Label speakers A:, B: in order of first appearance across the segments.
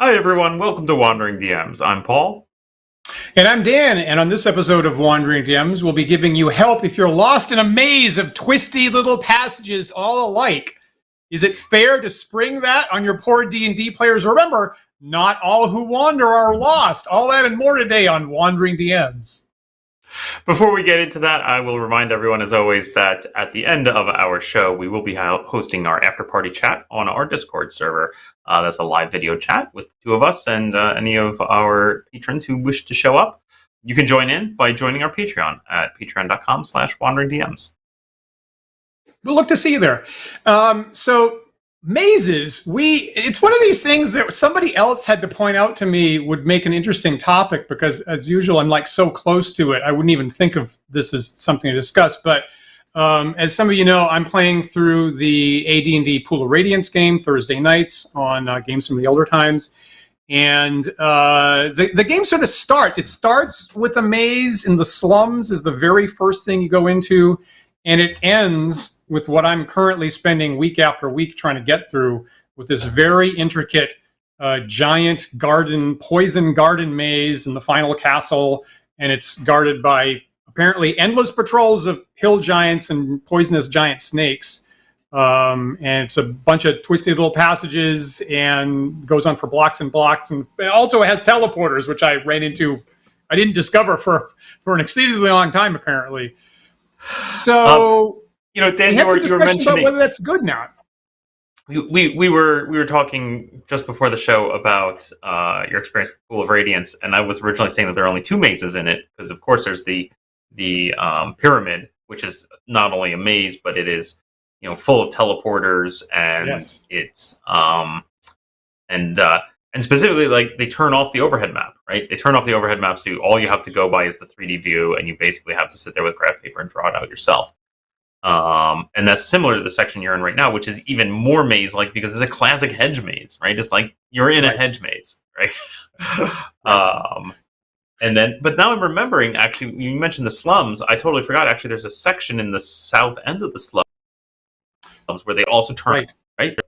A: Hi everyone, welcome to Wandering DMs. I'm Paul.
B: And I'm Dan, and on this episode of Wandering DMs, we'll be giving you help if you're lost in a maze of twisty little passages all alike. Is it fair to spring that on your poor D&D players? Remember, not all who wander are lost. All that and more today on Wandering DMs.
A: Before we get into that, I will remind everyone, as always, that at the end of our show, we will be hosting our after-party chat on our Discord server. That's a live video chat with the two of us and any of our patrons who wish to show up. You can join in by joining our Patreon at patreon.com/wanderingdms.
B: We'll look to see you there. So mazes, it's one of these things that somebody else had to point out to me would make an interesting topic, because as usual, I'm like so close to it, I wouldn't even think of this as something to discuss. But as some of you know, I'm playing through the AD&D Pool of Radiance game Thursday nights on Games from the Elder Times. And the game sort of starts. It starts with a maze in the slums is the very first thing you go into. And it ends with what I'm currently spending week after week trying to get through, with this very intricate giant poison garden maze in the final castle. And it's guarded by apparently endless patrols of hill giants and poisonous giant snakes. And it's a bunch of twisty little passages and goes on for blocks and blocks. And it also has teleporters, which I ran into. I didn't discover for an exceedingly long time, apparently. So,
A: Dan,
B: we had some discussion
A: mentioning
B: about whether that's good now.
A: We were talking just before the show about your experience with Pool of Radiance, and I was originally saying that there are only two mazes in it, because of course there's the pyramid, which is not only a maze, but it is full of teleporters, and
B: Yes.
A: it's and specifically, like, they turn off the overhead map, right? They turn off the overhead map, so all you have to go by is the 3D view, and you basically have to sit there with graph paper and draw it out yourself. And that's similar to the section you're in right now, which is even more maze-like, because it's a classic hedge maze, right? It's like you're in a hedge maze, right? But now I'm remembering, actually, you mentioned the slums. I totally forgot, actually, there's a section in the south end of the slums where they also turn, right?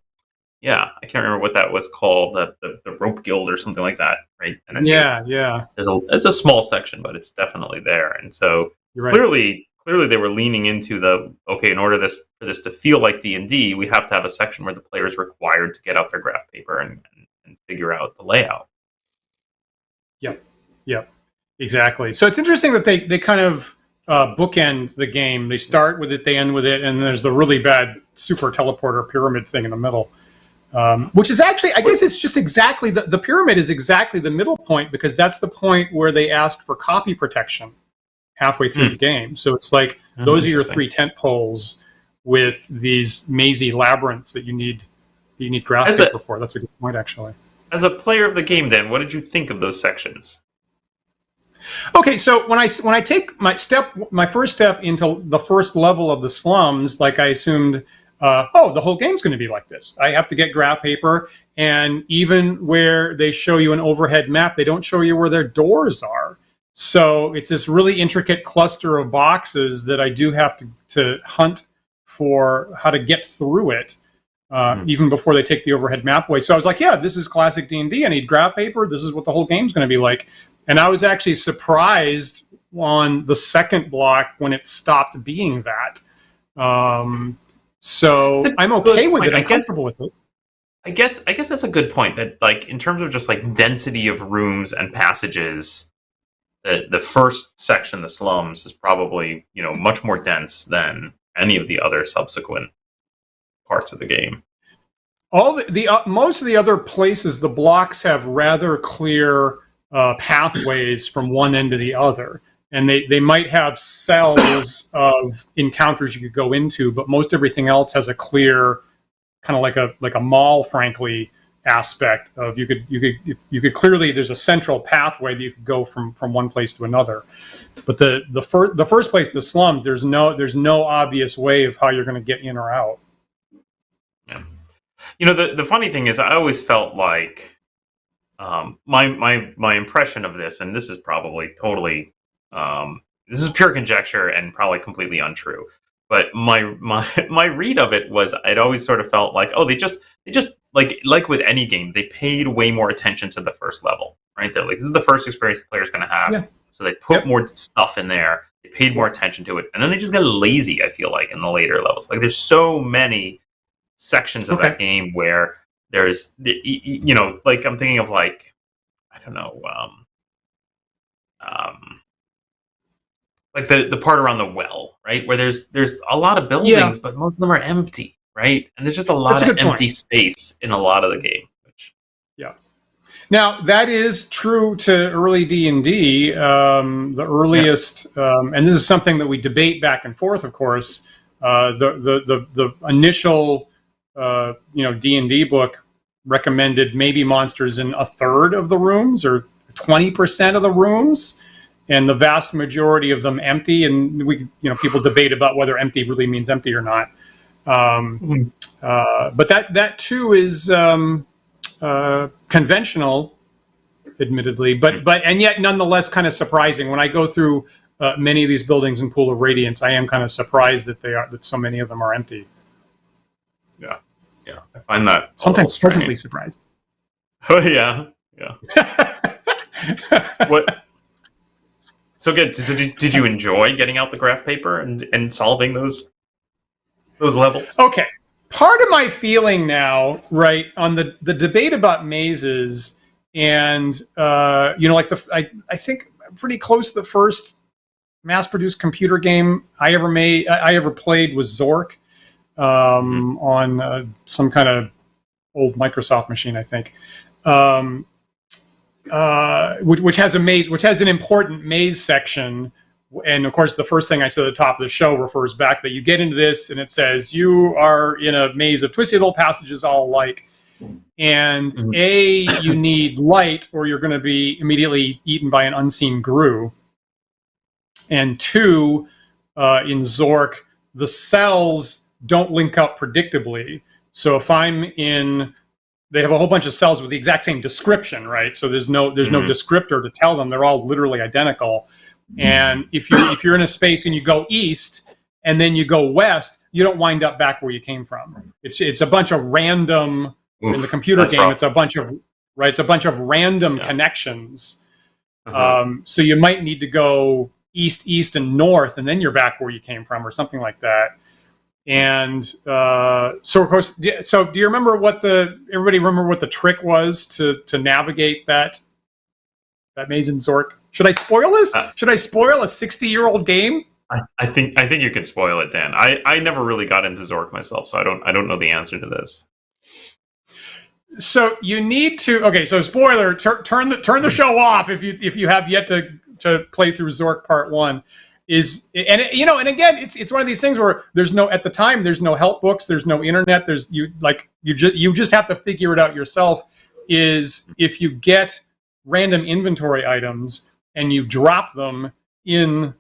A: Yeah, I can't remember what that was called, the Rope Guild or something like that, right? And then there's a small section, but it's definitely there. And so clearly they were leaning into in order for this to feel like D&D, we have to have a section where the player is required to get out their graph paper and figure out the layout.
B: Yep, exactly. So it's interesting that they kind of bookend the game. They start with it, they end with it, and there's the really bad super teleporter pyramid thing in the middle. Which is actually, I guess it's just exactly, the pyramid is exactly the middle point, because that's the point where they asked for copy protection halfway through the game. So it's like, those are your three tent poles with these mazy labyrinths that you need graph paper for. That's a good point, actually.
A: As a player of the game, then, what did you think of those sections?
B: Okay, so when I take my first step into the first level of the slums, like I assumed, the whole game's going to be like this. I have to get graph paper, and even where they show you an overhead map, they don't show you where their doors are. So it's this really intricate cluster of boxes that I do have to hunt for how to get through it, even before they take the overhead map away. So I was like, yeah, this is classic D&D. I need graph paper. This is what the whole game's going to be like. And I was actually surprised on the second block when it stopped being that. So I'm okay with it. I'm comfortable with it.
A: I guess that's a good point, that, like, in terms of just like density of rooms and passages, the first section, the slums, is probably much more dense than any of the other subsequent parts of the game.
B: Most of the other places, the blocks have rather clear pathways from one end to the other. And they might have cells of encounters you could go into, but most everything else has a clear, kind of like a mall, frankly, aspect of you could clearly, there's a central pathway that you could go from one place to another. But the first place, the slums, there's no obvious way of how you're going to get in or out.
A: Yeah, the funny thing is, I always felt like my impression of this, and this is probably totally. This is pure conjecture and probably completely untrue. But my read of it was, I'd always sort of felt like, they just like with any game, they paid way more attention to the first level, right? They're like, this is the first experience the player's going to have.
B: Yeah.
A: So they put more stuff in there. They paid more attention to it. And then they just get lazy, I feel like, in the later levels. Like, there's so many sections of that game where there's, like, I'm thinking of, like, I don't know, like the part around the well, right? Where there's a lot of buildings, but most of them are empty, right? And there's just a lot of empty space in a lot of the game.
B: Now, that is true to early D&D. The earliest, and this is something that we debate back and forth, of course, the initial D&D book recommended maybe monsters in a third of the rooms or 20% of the rooms, and the vast majority of them empty. And people debate about whether empty really means empty or not. But that too is conventional, admittedly, but yet nonetheless kind of surprising. When I go through many of these buildings in Pool of Radiance, I am kind of surprised that so many of them are empty.
A: Yeah, I find that
B: sometimes pleasantly surprised.
A: Oh yeah. What? So good. So did you enjoy getting out the graph paper and solving those levels?
B: Okay. Part of my feeling now, right, on the debate about mazes, and I think pretty close to the first mass-produced computer game I ever played was Zork on some kind of old Microsoft machine, I think, which has a maze, which has an important maze section. And of course, the first thing I said at the top of the show refers back that you get into this and it says you are in a maze of twisted little passages all alike. And you need light or you're going to be immediately eaten by an unseen grue. And two, in Zork, the cells don't link up predictably. So if I'm in, they have a whole bunch of cells with the exact same description, right? So there's no descriptor to tell them. They're all literally identical. And if you're in a space and you go east and then you go west, you don't wind up back where you came from. It's a bunch of random in the computer game. Rough. It's a bunch of random connections. So you might need to go east, and north, and then you're back where you came from, or something like that. And so of course, so do you remember everybody remember what the trick was to navigate that maze in Zork? Should I spoil this? Should I spoil a 60-year-old game?
A: I think you can spoil it, Dan. I never really got into Zork myself, so I don't know the answer to this.
B: So you need to So spoiler: turn the show off if you have yet to play through Zork Part 1. And again, it's one of these things where there's no help books, there's no internet, you just have to figure it out yourself. Is if you get random inventory items and you drop them in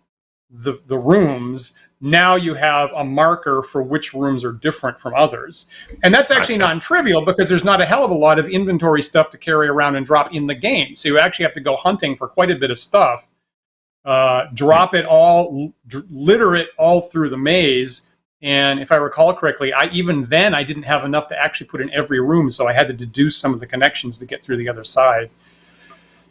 B: the rooms, now you have a marker for which rooms are different from others. And that's actually non-trivial because there's not a hell of a lot of inventory stuff to carry around and drop in the game. So you actually have to go hunting for quite a bit of stuff, drop it all, litter it all through the maze. And if I recall correctly, I didn't have enough to actually put in every room, so I had to deduce some of the connections to get through the other side.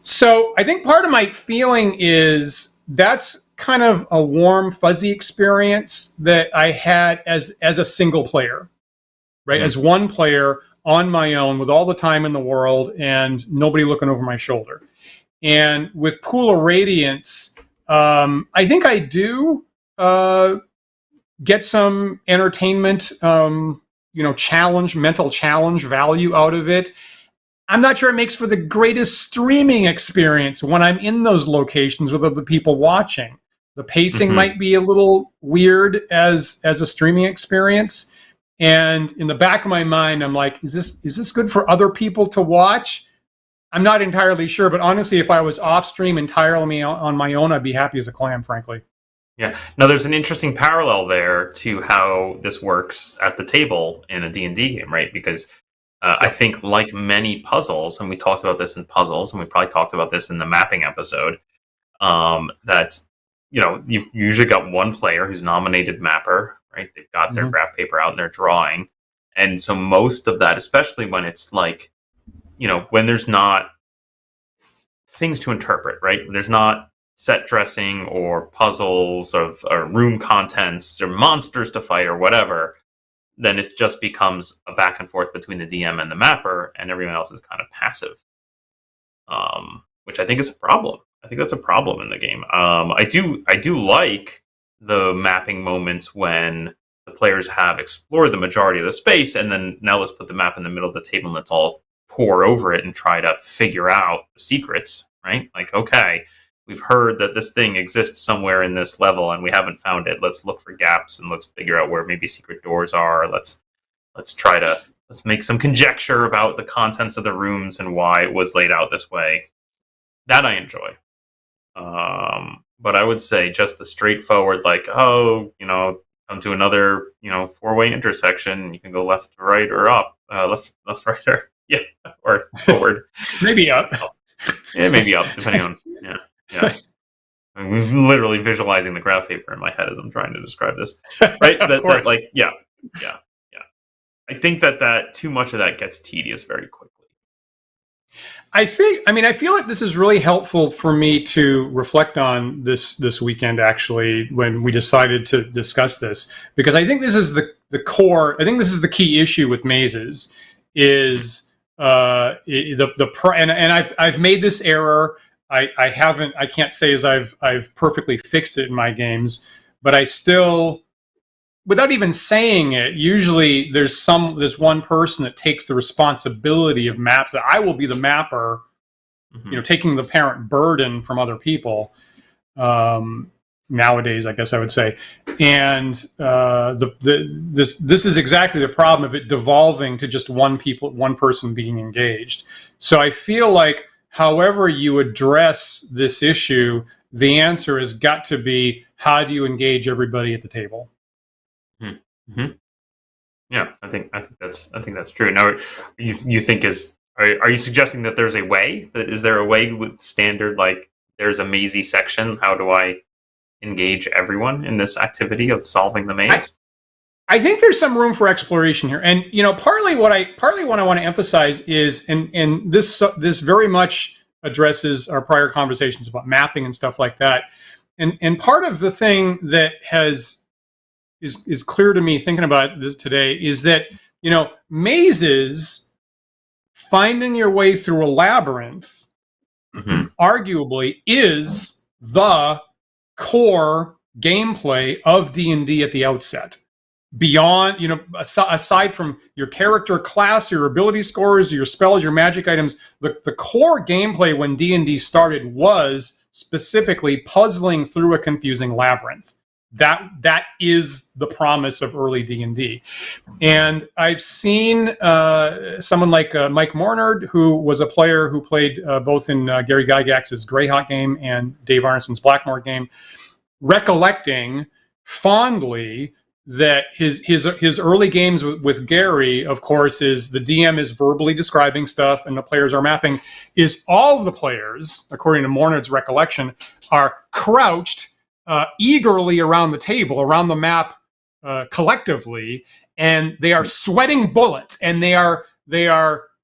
B: So I think part of my feeling is that's kind of a warm, fuzzy experience that I had as a single player, right? As one player on my own with all the time in the world and nobody looking over my shoulder. And with Pool of Radiance, I think I do get some entertainment, mental challenge value out of it. I'm not sure it makes for the greatest streaming experience when I'm in those locations with other people watching. The pacing might be a little weird as a streaming experience. And in the back of my mind, I'm like, is this good for other people to watch? I'm not entirely sure, but honestly, if I was off stream entirely on my own, I'd be happy as a clam, frankly.
A: Yeah. Now, there's an interesting parallel there to how this works at the table in a D&D game, right? Because I think like many puzzles, and we talked about this in puzzles, and we probably talked about this in the mapping episode, that, you've usually got one player who's nominated mapper, right? They've got their graph paper out and they're drawing. And so most of that, especially when it's like, when there's not things to interpret, right? There's not set dressing or puzzles or room contents or monsters to fight or whatever, then it just becomes a back and forth between the DM and the mapper, and everyone else is kind of passive, which I think is a problem. I think that's a problem in the game. I do like the mapping moments when the players have explored the majority of the space, and then now let's put the map in the middle of the table and let's all pore over it and try to figure out the secrets, right? Like, okay, we've heard that this thing exists somewhere in this level and we haven't found it. Let's look for gaps and let's figure out where maybe secret doors are. Let's make some conjecture about the contents of the rooms and why it was laid out this way. That I enjoy. But I would say just the straightforward, like, come to another, four-way intersection. You can go left, right, or up. Left, right, or forward.
B: Maybe up.
A: Yeah, maybe up, depending on. Yeah. I'm literally visualizing the graph paper in my head as I'm trying to describe this. Right? Yeah. I think that too much of that gets tedious very quickly.
B: I feel like this is really helpful for me to reflect on this weekend, actually, when we decided to discuss this, because I think this is the core. I think this is the key issue with mazes is and I've made this error. I can't say as I've perfectly fixed it in my games, but I still, without even saying it, usually there's one person that takes the responsibility of maps. That I will be the mapper, taking the parent burden from other people. Nowadays, I guess I would say, and this is exactly the problem of it devolving to just one person being engaged. So I feel like, however you address this issue, the answer has got to be, how do you engage everybody at the table?
A: Mm-hmm. Yeah, I think that's true. Now, you think are you suggesting that there's a way? Is there a way with standard, like there's a mazy section? How do I engage everyone in this activity of solving the maze?
B: I think there's some room for exploration here, and partly what I want to emphasize is, and this very much addresses our prior conversations about mapping and stuff like that, and part of the thing that is clear to me thinking about this today is that mazes, finding your way through a labyrinth, arguably is the core gameplay of D&D at the outset. Beyond, aside from your character class, your ability scores, your spells, your magic items, the core gameplay when D&D started was specifically puzzling through a confusing labyrinth. That is the promise of early D&D. And I've seen someone like Mike Mornard, who was a player who played both in Gary Gygax's Greyhawk game and Dave Arneson's Blackmore game, recollecting fondly that his early games with Gary, of course, is the DM is verbally describing stuff and the players are mapping, is all of the players, according to Mornard's recollection, are crouched eagerly around the table, around the map collectively, and they are sweating bullets, and they are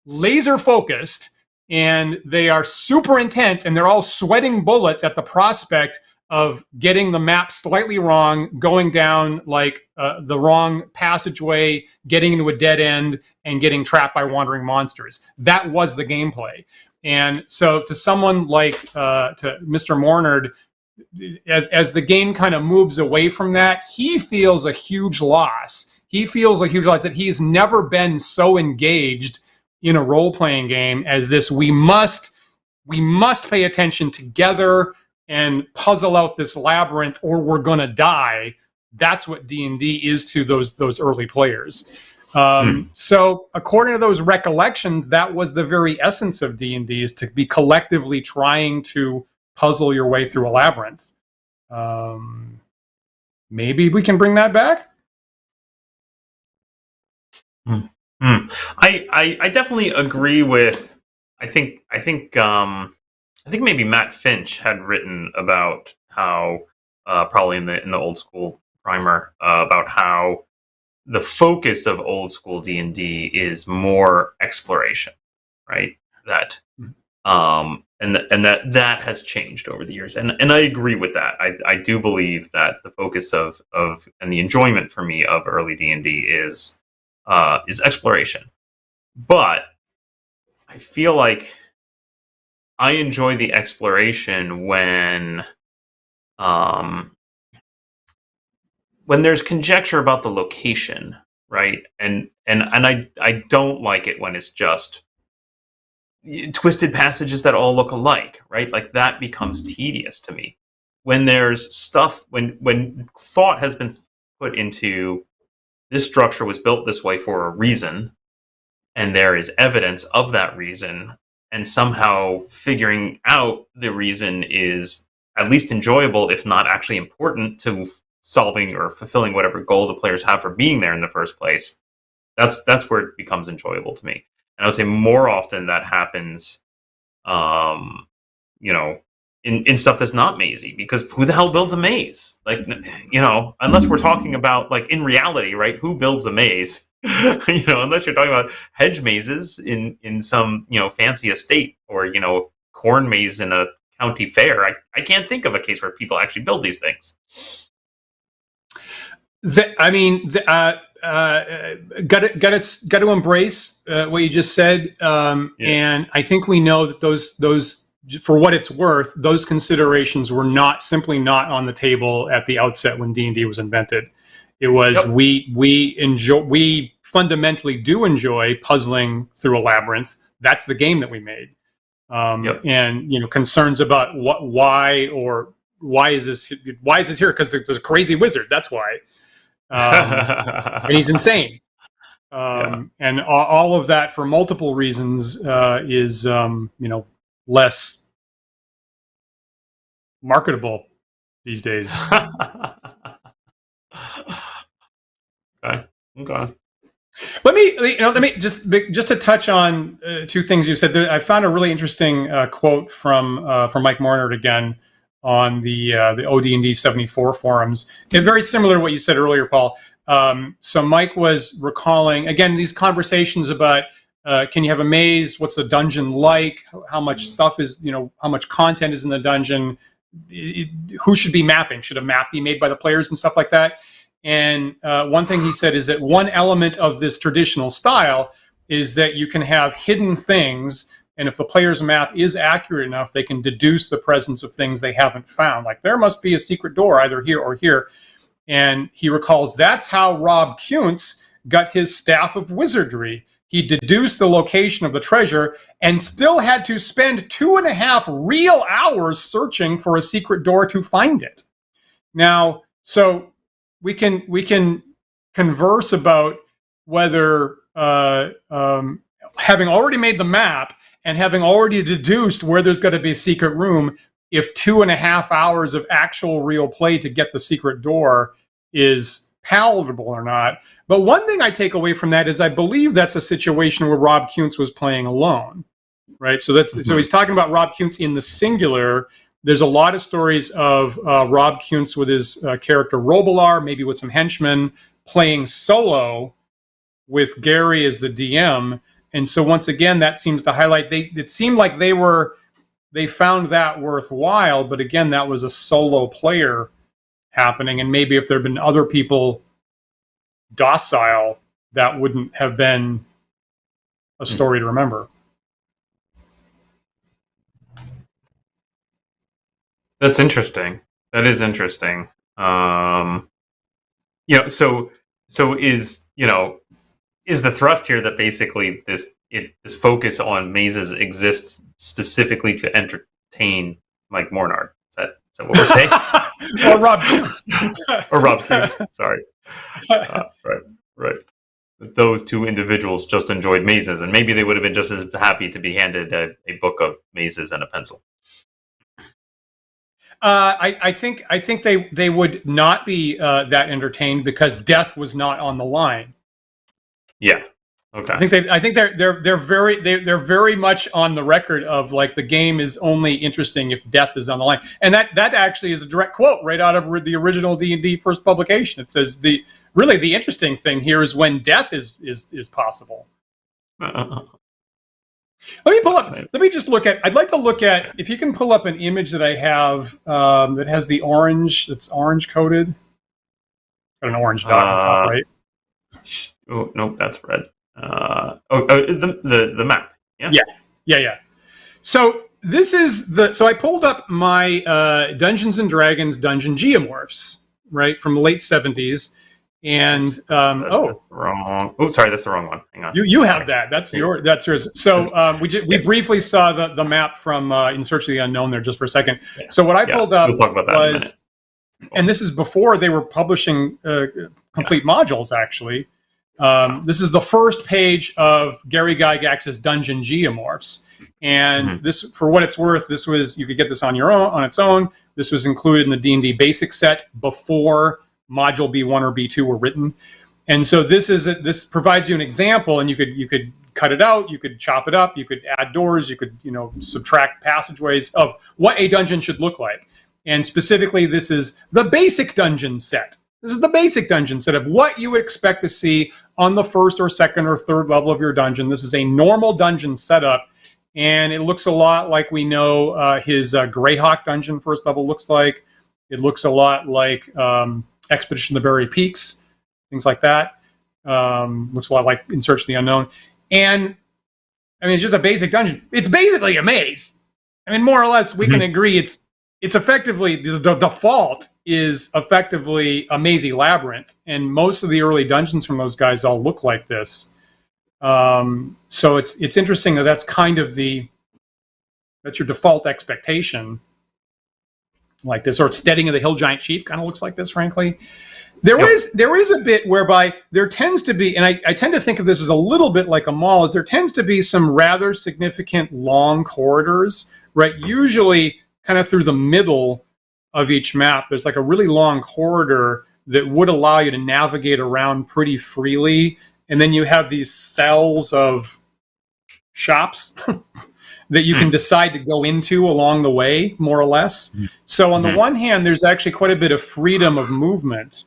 B: laser focused, and they are super intense, and they're all sweating bullets at the prospect of getting the map slightly wrong, going down like the wrong passageway, getting into a dead end, and getting trapped by wandering monsters. That was the gameplay. And so to someone like to Mr. Mornard, as the game kind of moves away from that, he feels a huge loss. He feels a huge loss that he's never been so engaged in a role-playing game as this. We must pay attention together and puzzle out this labyrinth, or we're going to die. That's what D&D is to those early players. So according to those recollections, that was the very essence of D&D, is to be collectively trying to puzzle your way through a labyrinth. Maybe we can bring that back.
A: I definitely agree with. I think maybe Matt Finch had written about how probably in the old school primer about how the focus of old school D&D is more exploration, right? That that has changed over the years, and I agree with that. I do believe that the focus of and the enjoyment for me of early D&D is exploration, but I feel like I enjoy the exploration when there's conjecture about the location, right? And I don't like it when it's just twisted passages that all look alike, right? Like that becomes tedious to me. When there's stuff, when thought has been put into this structure was built this way for a reason, and there is evidence of that reason, and somehow figuring out the reason is at least enjoyable, if not actually important to solving or fulfilling whatever goal the players have for being there in the first place. That's where it becomes enjoyable to me. And I would say more often that happens, in stuff that's not mazy, because who the hell builds a maze? Like, unless we're talking about, like, in reality, right? Who builds a maze? Unless you're talking about hedge mazes in some, fancy estate, or, corn maze in a county fair. I can't think of a case where people actually build these things.
B: Got to embrace what you just said, and I think we know that those, for what it's worth, those considerations were simply not on the table at the outset when D&D was invented. It was we fundamentally do enjoy puzzling through a labyrinth. That's the game that we made, and concerns about why is this here, because there's a crazy wizard. That's why. And he's insane. And all of that, for multiple reasons, is less marketable these days.
A: Okay.
B: Let me just to touch on two things you said. I found a really interesting quote from Mike Mornard again on the OD&D 74 forums. And very similar to what you said earlier, Paul. So Mike was recalling, again, these conversations about can you have a maze? What's the dungeon like? How much stuff is, how much content is in the dungeon? Who should be mapping? Should a map be made by the players and stuff like that? And one thing he said is that one element of this traditional style is that you can have hidden things, and if the player's map is accurate enough, they can deduce the presence of things they haven't found. Like, there must be a secret door either here or here. And he recalls that's how Rob Kuntz got his Staff of Wizardry. He deduced the location of the treasure and still had to spend 2.5 real hours searching for a secret door to find it. Now, so we can converse about whether having already made the map and having already deduced where there's going to be a secret room, if 2.5 hours of actual real play to get the secret door is palatable or not. But one thing I take away from that is I believe that's a situation where Rob Kuntz was playing alone, right? So so he's talking about Rob Kuntz in the singular. There's a lot of stories of Rob Kuntz with his character Robilar, maybe with some henchmen, playing solo with Gary as the DM. And so once again, that seems to highlight, it seemed like they found that worthwhile, but again, that was a solo player happening. And maybe if there had been other people docile, that wouldn't have been a story to remember.
A: That's interesting. That is interesting. Is the thrust here that basically this focus on mazes exists specifically to entertain Mike Mornard? Is that what we're saying?
B: Or Rob Kuntz.
A: Or Rob Kuntz. Sorry. Right. Those two individuals just enjoyed mazes, and maybe they would have been just as happy to be handed a book of mazes and a pencil.
B: I think they would not be that entertained because death was not on the line.
A: Yeah. Okay.
B: I think they're very much on the record of like the game is only interesting if death is on the line, and that actually is a direct quote right out of the original D&D first publication. It says the interesting thing here is when death is possible. Let me pull up. Let me just look at. I'd like to look at if you can pull up an image that I have that has the orange. That's orange coded. Got an orange dot on top, right?
A: Oh nope, that's red. The map.
B: Yeah. So this is so I pulled up my Dungeons and Dragons dungeon geomorphs, right, from the late 70s. And
A: that's wrong. Oh, sorry, that's the wrong one. Hang on.
B: You have that. That's yours. So we briefly saw the map from In Search of the Unknown there just for a second. Yeah. So what I pulled up
A: we'll talk about that in a minute.
B: And this is before they were publishing complete modules, actually. This is the first page of Gary Gygax's Dungeon Geomorphs. And this, for what it's worth, this was, you could get this on its own. This was included in the D&D basic set before module B1 or B2 were written. And so this provides you an example, and you could cut it out, you could chop it up, you could add doors, you could subtract passageways of what a dungeon should look like. And specifically, this is the basic dungeon set. This is the basic dungeon set of what you would expect to see on the first or second or third level of your dungeon. This is a normal dungeon setup, and it looks a lot like we know his Greyhawk dungeon first level looks like. It looks a lot like Expedition to the Buried Peaks, things like that. Looks a lot like In Search of the Unknown. And, I mean, it's just a basic dungeon. It's basically a maze. I mean, more or less, we can agree it's effectively, the default is effectively a mazy labyrinth. And most of the early dungeons from those guys all look like this. So it's interesting that that's kind of that's your default expectation. Like this, or Steading of the Hill Giant Chief kind of looks like this, frankly. There is a bit whereby there tends to be, and I tend to think of this as a little bit like a mall, is there tends to be some rather significant long corridors, right? Usually kind of through the middle of each map, there's like a really long corridor that would allow you to navigate around pretty freely. And then you have these cells of shops that you can decide to go into along the way, more or less. So on the one hand, there's actually quite a bit of freedom of movement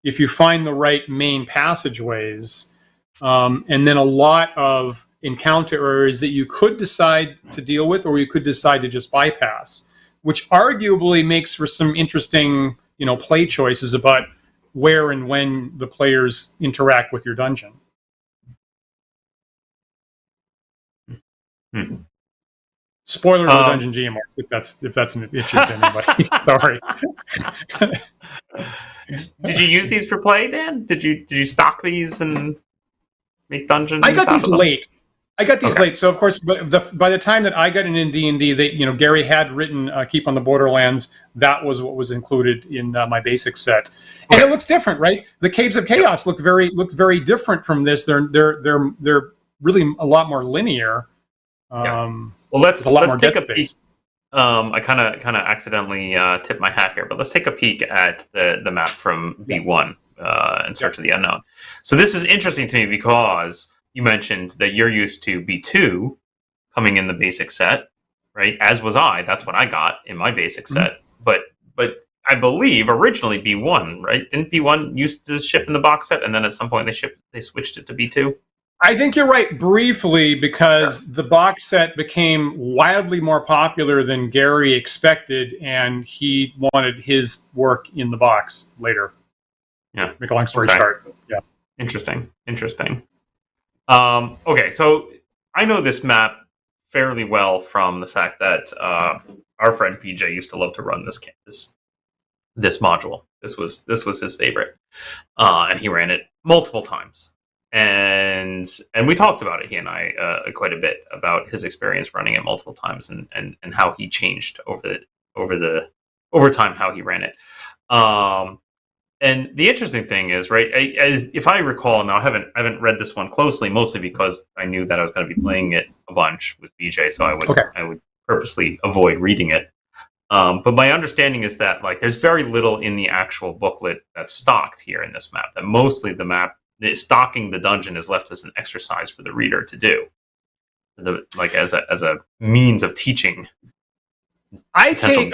B: if you find the right main passageways. And then a lot of encounter areas that you could decide to deal with, or you could decide to just bypass, which arguably makes for some interesting, play choices about where and when the players interact with your dungeon. Spoiler of the Dungeon Geomorph, if that's an issue to anybody. Sorry.
A: Did you use these for play, Dan? Did you stock these and make dungeons?
B: I got these late. So of course, by the time that I got in D&D, Gary had written "Keep on the Borderlands." That was what was included in my basic set, and it looks different, right? The Caves of Chaos look very different from this. They're really a lot more linear.
A: Well, let's take a peek. I kind of accidentally tipped my hat here, but let's take a peek at the map from B1 In Search of the Unknown. So this is interesting to me because you mentioned that you're used to B2 coming in the basic set, right? As was I. That's what I got in my basic set. But I believe originally B1, right? Didn't B1 used to ship in the box set, and then at some point they switched it to B2?
B: I think you're right briefly, because the box set became wildly more popular than Gary expected, and he wanted his work in the box later.
A: Yeah.
B: Make a long story short. Yeah.
A: Interesting. Okay, so I know this map fairly well from the fact that our friend PJ used to love to run this module. This was his favorite, and he ran it multiple times. And we talked about it, he and I, quite a bit about his experience running it multiple times and how he changed over time how he ran it. And the interesting thing is, right, if I recall, now I haven't read this one closely, mostly because I knew that I was going to be playing it a bunch with BJ, so I would purposely avoid reading it. But my understanding is that there's very little in the actual booklet that's stocked here in this map. That mostly the map stocking the dungeon is left as an exercise for the reader to do, like as a means of teaching.
B: I take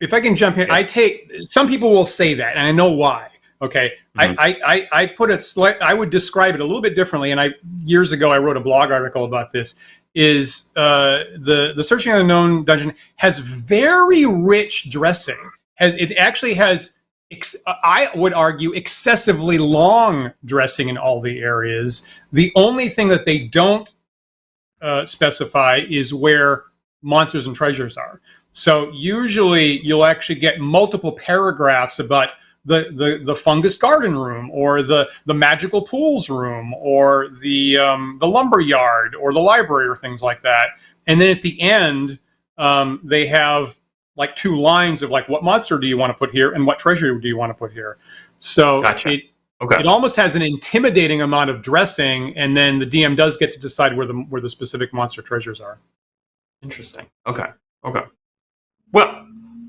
B: if I can jump in. I take, some people will say that, and I know why. Okay, I put it I would describe it a little bit differently, and years ago I wrote a blog article about this. Is the Searching the Unknown dungeon has very rich dressing. It actually has, I would argue, excessively long dressing in all the areas. The only thing that they don't specify is where monsters and treasures are. So usually you'll actually get multiple paragraphs about the fungus garden room, or the magical pools room, or the lumber yard, or the library, or things like that. And then at the end, they have like 2 lines of like, what monster do you want to put here, and what treasure do you want to put here. So it almost has an intimidating amount of dressing, and then the DM does get to decide where the specific monster treasures are.
A: Interesting. Okay. Well,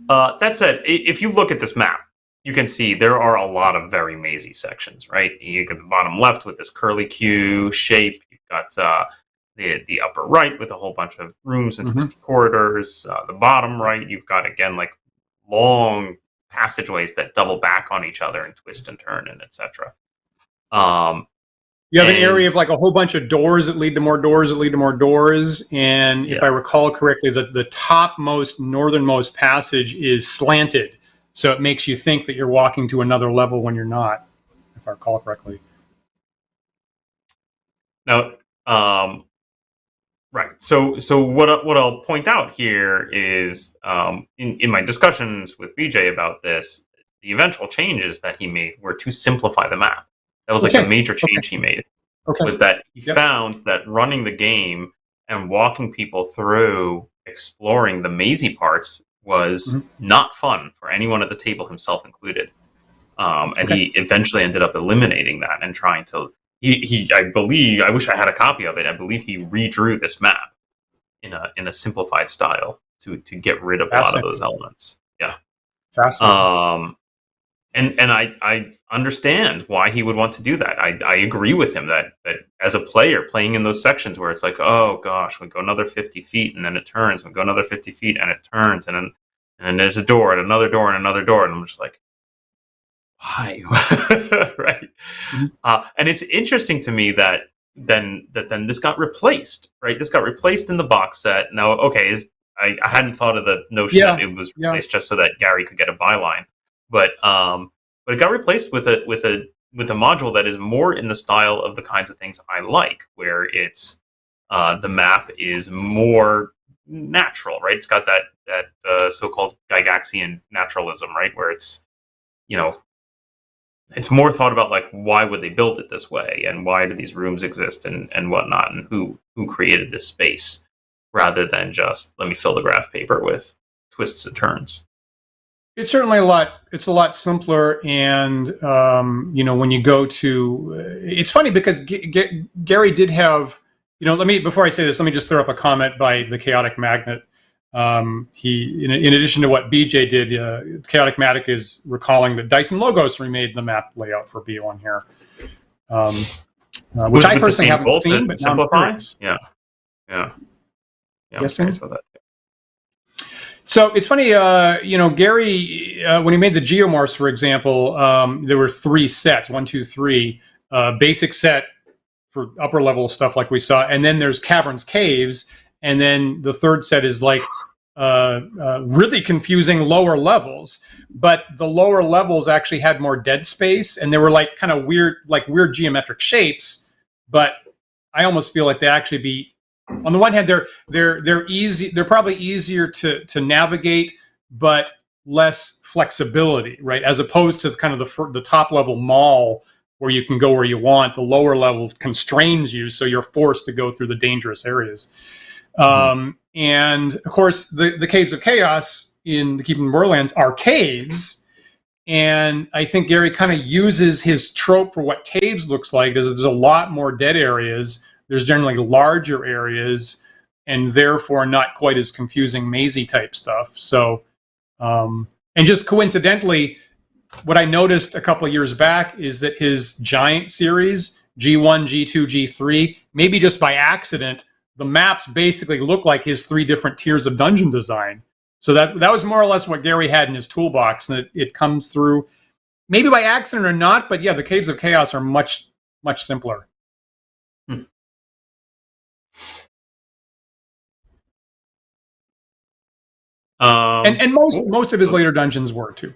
A: that said, if you look at this map, you can see there are a lot of very mazy sections, right? You get the bottom left with this curly Q shape. You've got the upper right with a whole bunch of rooms and twisty corridors. The bottom right, you've got, again, like long passageways that double back on each other and twist and turn and etc.
B: You have an area of like a whole bunch of doors that lead to more doors that lead to more doors. And if I recall correctly, the topmost, northernmost passage is slanted. So it makes you think that you're walking to another level when you're not, if I recall correctly.
A: Now, right. So what I'll point out here is, in my discussions with BJ about this, the eventual changes that he made were to simplify the map. That was like a major change he made. Was that he found that running the game and walking people through exploring the mazy parts was not fun for anyone at the table, himself included. And he eventually ended up eliminating that and trying to, I believe, I wish I had a copy of it, I believe he redrew this map in a simplified style to get rid of a lot of those elements. Yeah. Fascinating. And I understand why he would want to do that. I agree with him that as a player playing in those sections where it's like, oh gosh, we go another 50 feet and then it turns, we go another 50 feet and it turns, and then there's a door and another door and another door, and I'm just like, why? Right? And it's interesting to me that then this got replaced, right? This got replaced in the box set. Now, okay, I hadn't thought of the notion that it was replaced just so that Gary could get a byline. But it got replaced with a module that is more in the style of the kinds of things I like, where it's the map is more natural, right? It's got that so-called Gygaxian naturalism, right, where it's, it's more thought about like, why would they build it this way, and why do these rooms exist, and whatnot, and who created this space, rather than just let me fill the graph paper with twists and turns.
B: It's certainly a lot simpler, and when you go to, it's funny because Gary did have, before I say this, let me just throw up a comment by the Chaotic Magnet. He, in addition to what BJ did, Chaotic Magnet is recalling that Dyson Logos remade the map layout for B1 here, which I personally haven't seen, but simplify. Yeah. Yes, I'm curious about that. So it's funny, Gary, when he made the geomorphs, for example, there were 3 sets, 1, 2, 3, basic set for upper level stuff like we saw. And then there's caverns, caves. And then the third set is like really confusing lower levels. But the lower levels actually had more dead space, and they were like kind of weird geometric shapes. But I almost feel like they actually be, on the one hand, they're easy. They're probably easier to navigate, but less flexibility, right? As opposed to kind of the top level mall where you can go where you want. The lower level constrains you, so you're forced to go through the dangerous areas. And of course, the Caves of Chaos in the Keeping Borderlands are caves. And I think Gary kind of uses his trope for what caves looks like. There's a lot more dead areas. There's generally larger areas, and therefore not quite as confusing mazy type stuff. So, and just coincidentally, what I noticed a couple of years back is that his giant series, G1, G2, G3, maybe just by accident, the maps basically look like his 3 different tiers of dungeon design. So that was more or less what Gary had in his toolbox, and it comes through, maybe by accident or not, but yeah, the Caves of Chaos are much, much simpler. And most of his later dungeons were too.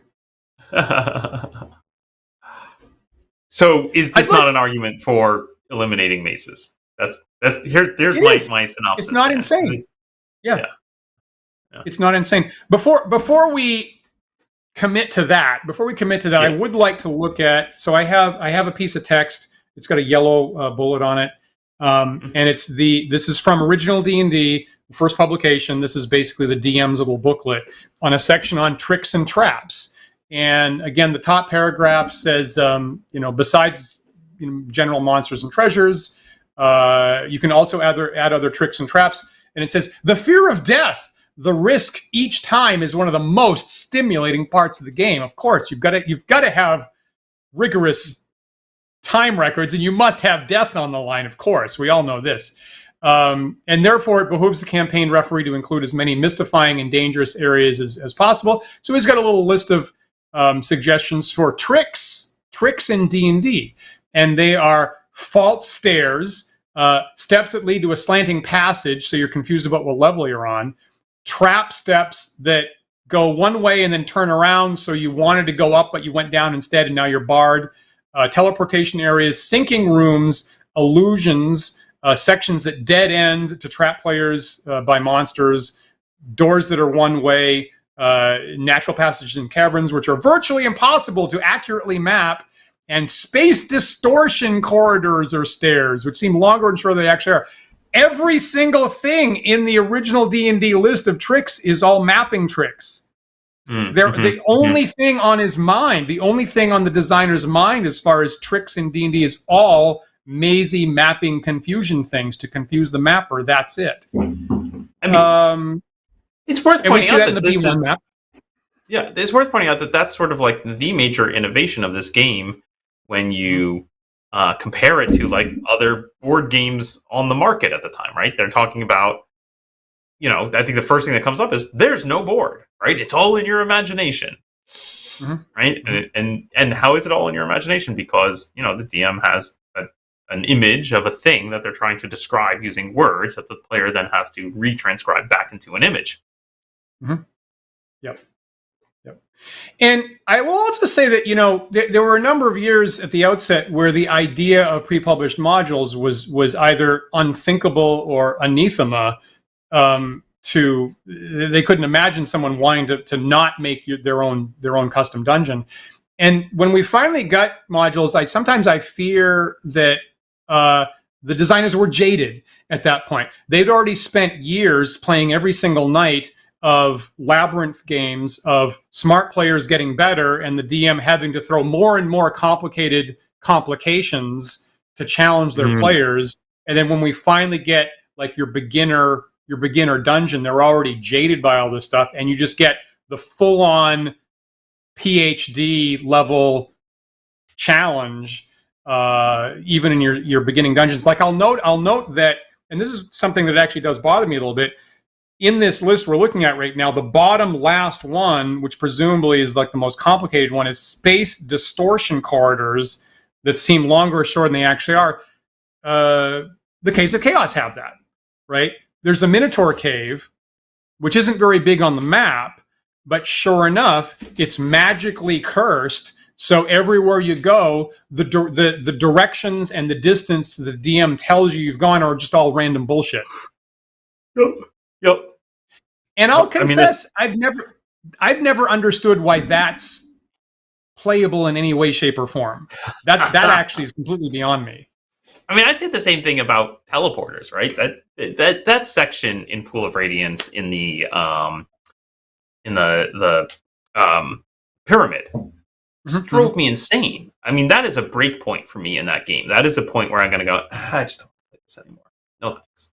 A: So is this not an argument for eliminating maces? There's my synopsis.
B: It's not insane. Yeah. It's not insane. Before we commit to that, I would like to look at. So I have a piece of text. It's got a yellow bullet on it, and this is from Original D&D, first publication. This is basically the DM's little booklet on a section on tricks and traps. And again, the top paragraph says, besides general monsters and treasures, you can also add other tricks and traps. And it says, the fear of death, the risk each time, is one of the most stimulating parts of the game. Of course, you've got to have rigorous time records, and you must have death on the line. Of course, we all know this. And therefore, it behooves the campaign referee to include as many mystifying and dangerous areas as possible. So he's got a little list of suggestions for tricks in D&D, and they are fault stairs, steps that lead to a slanting passage, so you're confused about what level you're on, trap steps that go one way and then turn around, so you wanted to go up but you went down instead and now you're barred, teleportation areas, sinking rooms, illusions, sections that dead end to trap players by monsters, doors that are one way, natural passages and caverns, which are virtually impossible to accurately map, and space distortion corridors or stairs, which seem longer and shorter than they actually are. Every single thing in the original D&D list of tricks is all mapping tricks. The only thing on his mind, the only thing on the designer's mind as far as tricks in D&D is all mazy mapping confusion things to confuse the mapper. That's it.
A: I mean, it's worth pointing out that this is map. Yeah, it's worth pointing out that that's sort of like the major innovation of this game when you compare it to like other board games on the market at the time, right? They're talking about, I think the first thing that comes up is there's no board, right? It's all in your imagination, right? And how is it all in your imagination? Because, the DM has an image of a thing that they're trying to describe using words that the player then has to retranscribe back into an image.
B: Yep. And I will also say that, there were a number of years at the outset where the idea of pre-published modules was either unthinkable or anathema. They couldn't imagine someone wanting to not make their own custom dungeon. And when we finally got modules, sometimes I fear that the designers were jaded at that point. They'd already spent years playing every single night of labyrinth games, of smart players getting better, and the DM having to throw more and more complicated complications to challenge their players. And then when we finally get like your beginner dungeon, they're already jaded by all this stuff, and you just get the full-on PhD level challenge, even in your beginning dungeons. Like I'll note that, and this is something that actually does bother me a little bit. In this list we're looking at right now, the bottom last one, which presumably is like the most complicated one, is space distortion corridors that seem longer or shorter than they actually are. The Caves of Chaos have that, right? There's a Minotaur cave, which isn't very big on the map, but sure enough, it's magically cursed. So everywhere you go, the directions and the distance the DM tells you you've gone are just all random bullshit. Yep. And I'll confess, I've never understood why that's playable in any way, shape, or form. That actually is completely beyond me.
A: I mean, I'd say the same thing about teleporters, right? That section in Pool of Radiance in the pyramid drove me insane. I mean, that is a break point for me in that game. That is a point where I'm going to go, I just don't play this anymore. No thanks.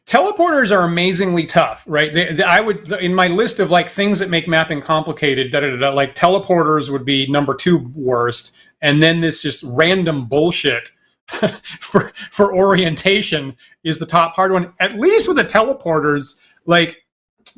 B: Teleporters are amazingly tough, right? I would, in my list of like things that make mapping complicated, like teleporters would be number 2 worst, and then this just random bullshit for orientation is the top hard one. At least with the teleporters, like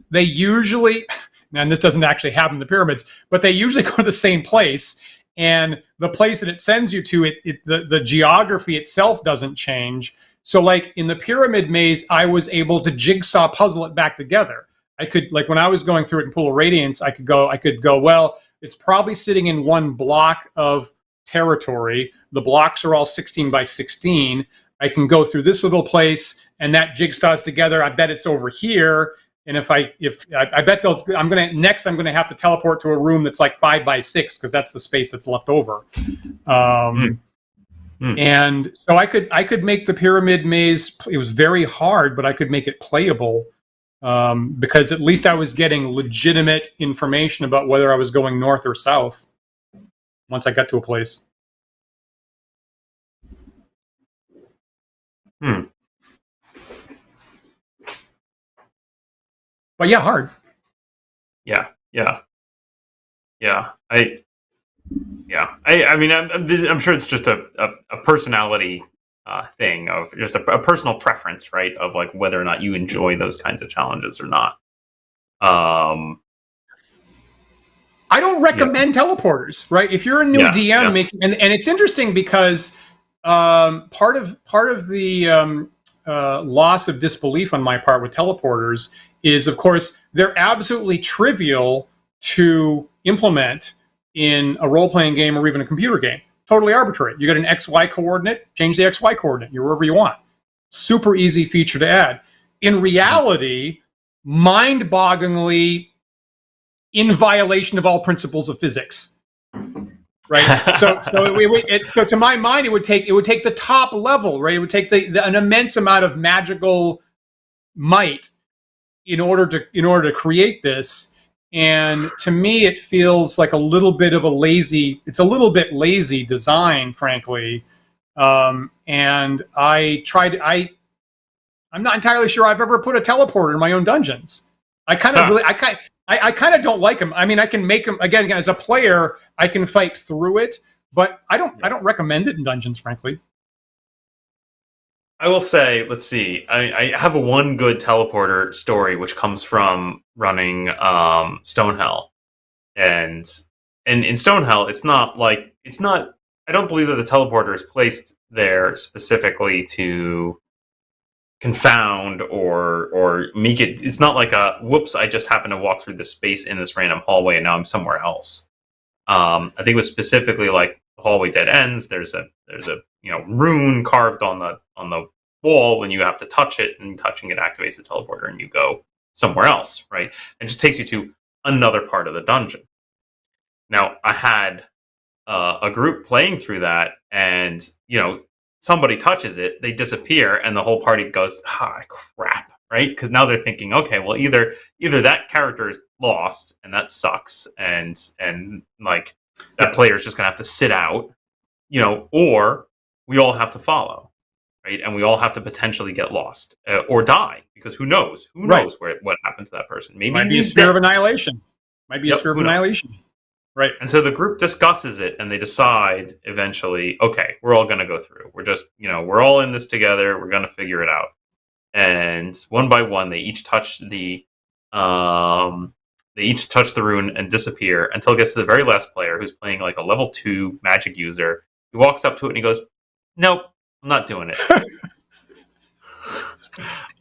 B: they usually, and this doesn't actually happen in the pyramids, but they usually go to the same place, and the place that it sends you to, the geography itself doesn't change. So like in the pyramid maze, I was able to jigsaw puzzle it back together. I could, like when I was going through it in Pool of Radiance, I could go, well, it's probably sitting in one block of territory. The blocks are all 16 by 16. I can go through this little place and that jigsaws together. I bet it's over here. And I bet I'm going to have to teleport to a room that's like 5 by 6 because that's the space that's left over. And so I could make the pyramid maze. It was very hard, but I could make it playable because at least I was getting legitimate information about whether I was going north or south once I got to a place. But yeah, hard. Yeah.
A: I mean, I'm sure it's just a personality thing of just a personal preference, right? Of like whether or not you enjoy those kinds of challenges or not.
B: I don't recommend teleporters, right? If you're a new DM making, and it's interesting because part of the loss of disbelief on my part with teleporters is, of course, they're absolutely trivial to implement in a role-playing game or even a computer game. Totally arbitrary. You got an XY coordinate, change the XY coordinate. You're wherever you want. Super easy feature to add. In reality, mind-bogglingly in violation of all principles of physics. Right? So to my mind, it would take the top level, right? It would take an immense amount of magical might in order to create this. And to me, it feels like a little bit lazy design, frankly. And I'm not entirely sure I've ever put a teleporter in my own dungeons. I kind of don't like them. I mean, I can make them again as a player. I can fight through it, but I don't recommend it in dungeons, frankly.
A: I will say, let's see. I have one good teleporter story, which comes from running Stonehell, and in Stonehell, it's not. I don't believe that the teleporter is placed there specifically to confound or make it. It's not like a whoops. I just happened to walk through this space in this random hallway, and now I'm somewhere else. I think it was specifically like the hallway dead ends. There's a rune carved on the wall, and you have to touch it, and touching it activates the teleporter, and you go somewhere else, right? It just takes you to another part of the dungeon. Now, I had a group playing through that, and somebody touches it, they disappear, and the whole party goes, crap, right? Because now they're thinking, okay, well, either that character is lost, and that sucks, and like that player is just gonna have to sit out, or we all have to follow. Right, and we all have to potentially get lost or die, because who knows? Who knows what happened to that person? Maybe
B: might be a sphere of annihilation. Might be a sphere of annihilation. Right.
A: And so the group discusses it, and they decide eventually, okay, we're all going to go through. We're just, we're all in this together. We're going to figure it out. And one by one, they each touch the rune and disappear until it gets to the very last player, who's playing like a level 2 magic user. He walks up to it and he goes, "Nope. I'm not doing it.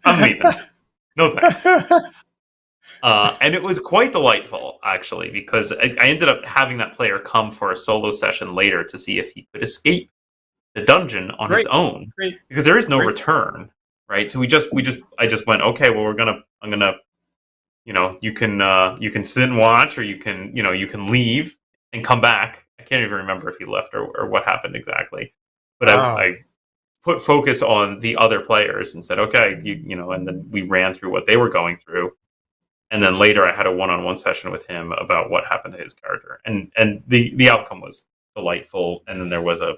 A: I'm leaving. No thanks." And it was quite delightful, actually, because I ended up having that player come for a solo session later to see if he could escape the dungeon on his own, because there is no return, right? So I just went, okay, well, I'm gonna, you can sit and watch, or you can leave and come back. I can't even remember if he left or what happened exactly, but I put focus on the other players and said, okay, and then we ran through what they were going through. And then later I had a one-on-one session with him about what happened to his character. And the outcome was delightful. And then there was a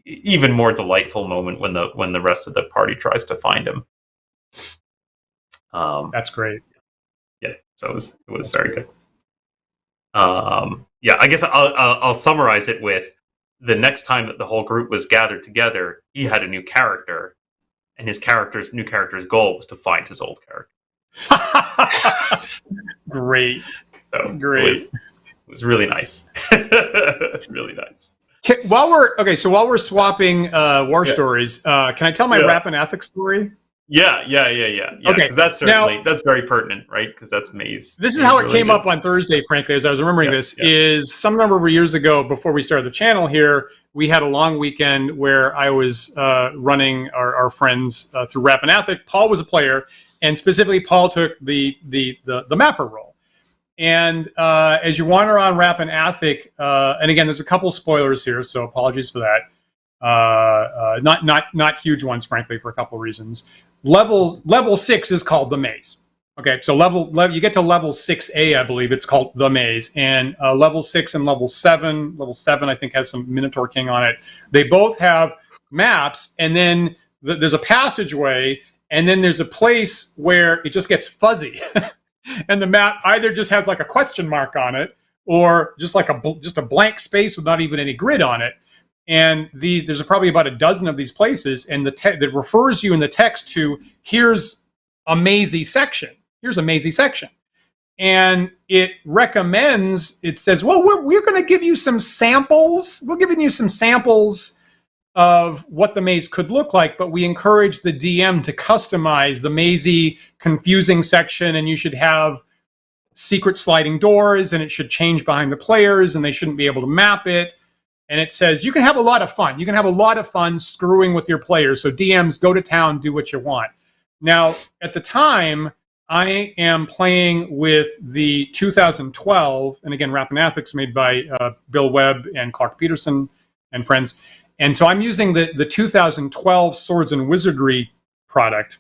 A: even more delightful moment when the rest of the party tries to find him.
B: That's great.
A: Yeah, so it was very good. Yeah, I guess I'll summarize it with the next time that the whole group was gathered together, he had a new character, and his new character's goal was to find his old character.
B: Great.
A: So
B: Great.
A: It was really nice. Really nice.
B: While we're swapping war stories, can I tell my rap and ethics story?
A: Yeah.
B: Okay,
A: Because that's very pertinent, right? Because that's Maze.
B: This is how it came up on Thursday, frankly, as I was remembering this, is some number of years ago, before we started the channel here, we had a long weekend where I was running our friends through Rap and Ethic. Paul was a player, and specifically Paul took the mapper role. And as you wander on Rap and Ethic, and again, there's a couple spoilers here, so apologies for that. Not huge ones, frankly, for a couple of reasons. Level 6 is called the maze. Okay, so you get to level 6A, I believe it's called the maze, and level 6 and level 7. Level 7, I think, has some Minotaur King on it. They both have maps, and then there's a passageway, and then there's a place where it just gets fuzzy, and the map either just has like a question mark on it, or just like just a blank space with not even any grid on it. And there's probably about a dozen of these places, and that refers you in the text to here's a mazy section. Here's a mazy section, and it recommends. It says, "Well, we're going to give you some samples. We're giving you some samples of what the maze could look like, but we encourage the DM to customize the mazy, confusing section, and you should have secret sliding doors, and it should change behind the players, and they shouldn't be able to map it." And it says, you can have a lot of fun. You can have a lot of fun screwing with your players. So DMs, go to town, do what you want. Now, at the time, I am playing with the 2012, and again, Rap and Ethics, made by Bill Webb and Clark Peterson and friends. And so I'm using the 2012 Swords and Wizardry product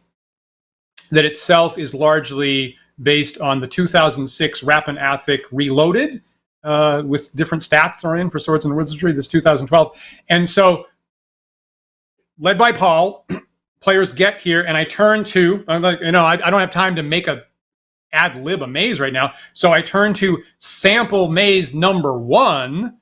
B: that itself is largely based on the 2006 Rap and Ethic Reloaded, with different stats thrown in for Swords and Wizardry, this 2012. And so, led by Paul, players get here, and I turn to, I'm like, I don't have time to make ad lib a maze right now. So I turn to sample maze number 1,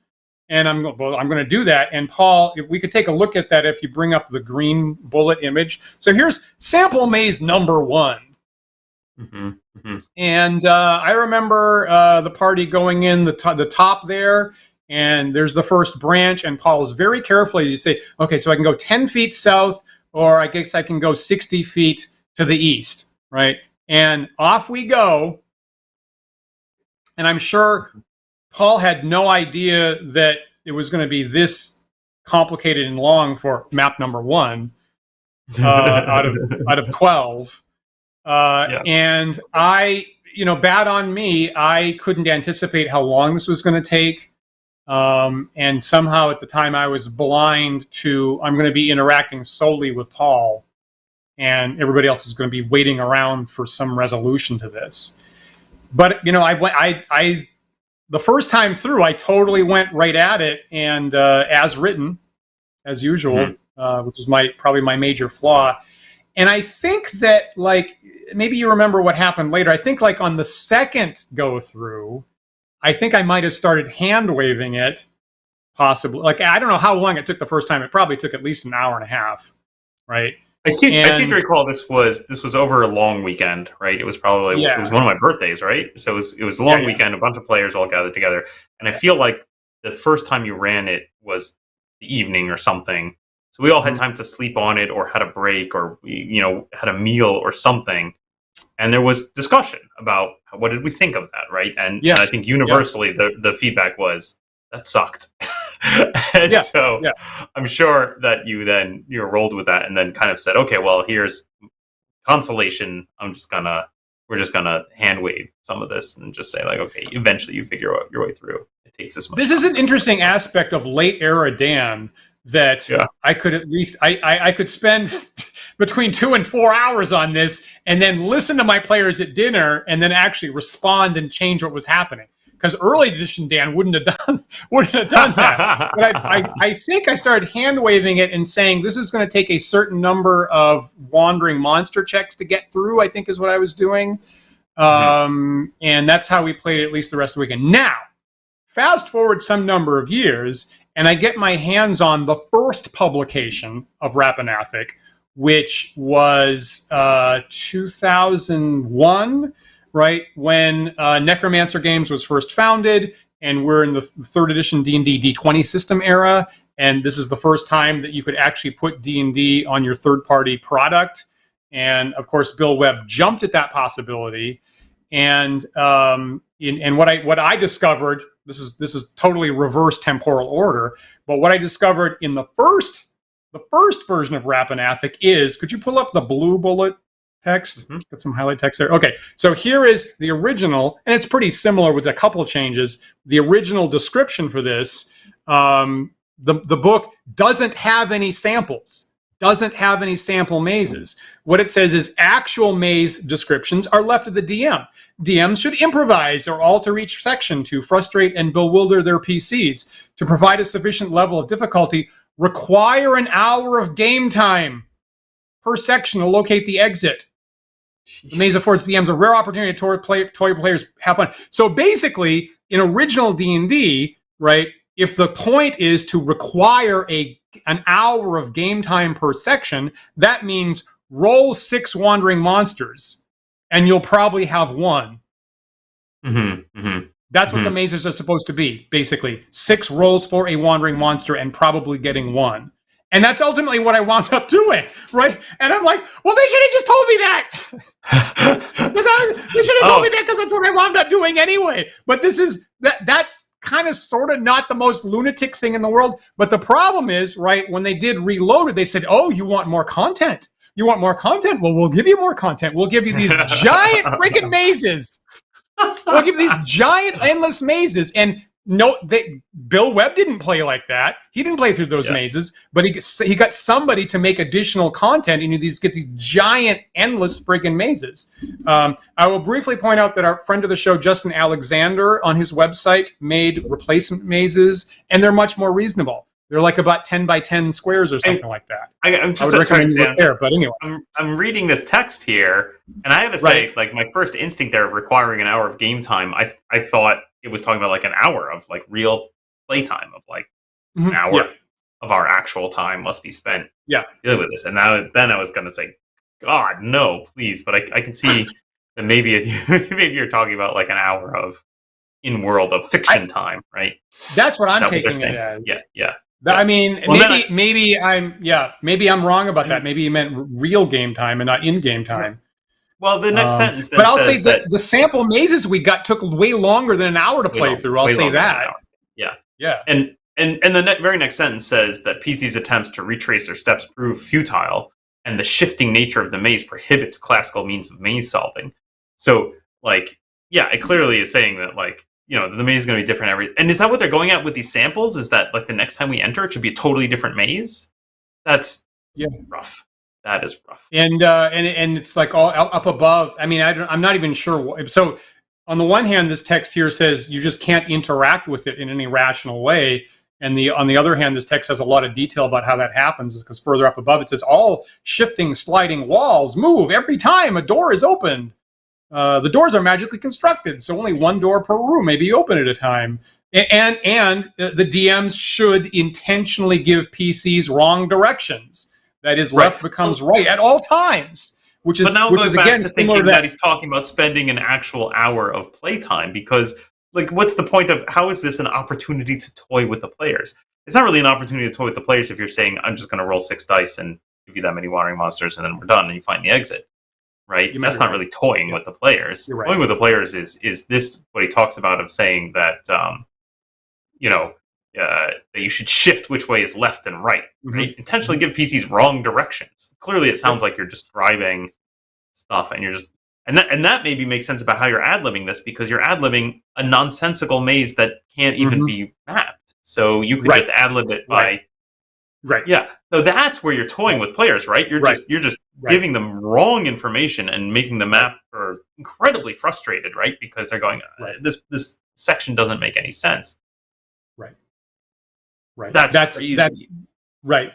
B: and I'm going to do that. And Paul, if we could take a look at that, if you bring up the green bullet image. So here's sample maze number 1.
A: Mm-hmm. Mm-hmm.
B: And I remember the party going in the top there, and there's the first branch, and Paul is very carefully, you'd say, okay, so I can go 10 feet south, or I guess I can go 60 feet to the east, right? And off we go. And I'm sure Paul had no idea that it was going to be this complicated and long for map number 1 out of 12. And I, bad on me, I couldn't anticipate how long this was going to take. And somehow at the time I was blind to, I'm going to be interacting solely with Paul, and everybody else is going to be waiting around for some resolution to this. But, I the first time through, I totally went right at it, and as written, as usual, which is probably my major flaw. And I think that, maybe you remember what happened later. I think, on the second go through, I think I might have started hand waving it, possibly. I don't know how long it took the first time. It probably took at least an hour and a half, right?
A: I seem to recall this was over a long weekend, right? It was probably it was one of my birthdays, right? So it was a long weekend, a bunch of players all gathered together, and I feel like the first time you ran it was the evening or something. So we all had time to sleep on it, or had a break, or had a meal or something, and there was discussion about what did we think of that, right? And I think universally the feedback was that sucked. I'm sure that you then rolled with that and then kind of said, okay, well, here's consolation. We're just gonna hand wave some of this and just say okay, eventually you figure out your way through. It takes this much.
B: This is an interesting aspect of late era Dan that I could at least I could spend between 2 and 4 hours on this, and then listen to my players at dinner, and then actually respond and change what was happening. because early edition Dan wouldn't have done that. But I think I started hand waving it and saying this is going to take a certain number of wandering monster checks to get through, I think is what I was doing. And that's how we played it at least the rest of the weekend. Now, fast forward some number of years, and I get my hands on the first publication of Rappanathic, which was 2001, right, when Necromancer Games was first founded, and we're in the third edition D&D D20 system era, and this is the first time that you could actually put D&D on your third-party product. And, of course, Bill Webb jumped at that possibility. And what I discovered, this is totally reverse temporal order, but what I discovered in the first version of Rappanathic is, could you pull up the blue bullet text? Got some highlight text there. Okay, so here is the original, and it's pretty similar with a couple of changes. The original description for this, the book doesn't have any samples. Doesn't have any sample mazes. What it says is actual maze descriptions are left to the DM. DMs should improvise or alter each section to frustrate and bewilder their PCs. To provide a sufficient level of difficulty, require an hour of game time per section to locate the exit. Jeez. The maze affords DMs a rare opportunity to toy players have fun. So basically, in original D&D, right, if the point is to require an hour of game time per section, that means roll 6 wandering monsters, and you'll probably have one. That's what the mazes are supposed to be, basically. 6 rolls for a wandering monster and probably getting one. And that's ultimately what I wound up doing, right? And I'm like, well, they should have just told me that. They should have told me that because that's what I wound up doing anyway. But that's kind of sort of not the most lunatic thing in the world. But the problem is, right, when they did Reloaded, they said, oh, you want more content? You want more content? Well, we'll give you more content. We'll give you these giant freaking mazes. We'll give you these giant endless mazes. And no, Bill Webb didn't play like that. He didn't play through those mazes, but he got somebody to make additional content, and you get these giant, endless friggin' mazes. I will briefly point out that our friend of the show, Justin Alexander, on his website made replacement mazes, and they're much more reasonable. They're like about 10 by 10 squares or something like that.
A: I'm just
B: but anyway.
A: I'm reading this text here, and I have to say, like, my first instinct there of requiring an hour of game time, I thought it was talking about like an hour of like real playtime of like an hour of our actual time must be spent dealing with this. And then I was going to say, God, no, please. But I can see that maybe you're talking about like an hour of in-world of fiction time, right?
B: That's what I'm taking it as.
A: Yeah.
B: I mean, well, maybe I'm wrong about that. Maybe you meant real game time and not in-game time.
A: Well, the next sentence then
B: but I'll say that the sample mazes we got took way longer than an hour to play through. I'll say that.
A: Yeah. And the very next sentence says that PC's attempts to retrace their steps prove futile, and the shifting nature of the maze prohibits classical means of maze solving. So, like, yeah, it clearly is saying that, like, you know, the maze is going to be different and is that what they're going at with these samples? Is that, like, the next time we enter, it should be a totally different maze? That's rough. That is rough. And it's like all up above. I mean, I'm not even sure. So on the one hand, this text here says you just can't interact with it in any rational way. And on the other hand, this text has a lot of detail about how that happens, because further up above, it says all shifting, sliding walls move every time a door is opened. The doors are magically constructed, so only one door per room may be open at a time. And the DMs should intentionally give PCs wrong directions. That is, left becomes right at all times, which is again similar to that he's talking about spending an actual hour of playtime, because, like, what's the point of, how is this an opportunity to toy with the players? It's not really an opportunity to toy with the players if you're saying, I'm just going to roll 6 dice and give you that many wandering monsters and then we're done and you find the exit, right? That's not really toying with the players. Toying with the players is this, what he talks about, of saying that, that you should shift which way is left and right, right? Intentionally give PCs wrong directions. Clearly, it sounds like you're just driving stuff, and you're just and that maybe makes sense about how you're ad-libbing this, because you're ad-libbing a nonsensical maze that can't even be mapped. So you could just ad-lib it by So that's where you're toying with players, right? You're just giving them wrong information and making the mapper incredibly frustrated, right? Because they're going, this section doesn't make any sense.
B: Right. Right.
A: That's crazy.
B: Right.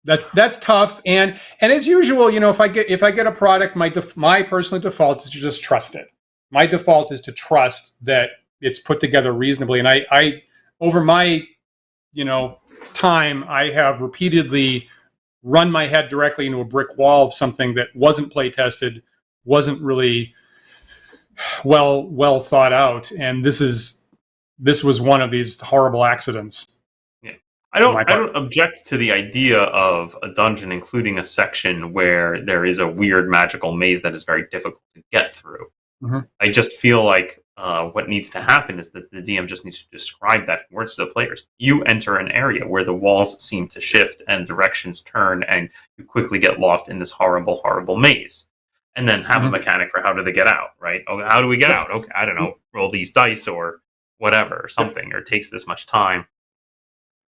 B: That's tough. And as usual, if I get a product, my personal default is to just trust it. My default is to trust that it's put together reasonably. And I over my time, I have repeatedly run my head directly into a brick wall of something that wasn't play tested, wasn't really well thought out, and this was one of these horrible accidents.
A: Yeah, I don't object to the idea of a dungeon including a section where there is a weird magical maze that is very difficult to get through.
B: Mm-hmm.
A: I just feel like what needs to happen is that the DM just needs to describe that in words to the players. You enter an area where the walls seem to shift and directions turn, and you quickly get lost in this horrible, horrible maze. And then have a mechanic for how do they get out, right? Oh, how do we get out? Okay, I don't know, roll these dice or whatever, or something, or it takes this much time.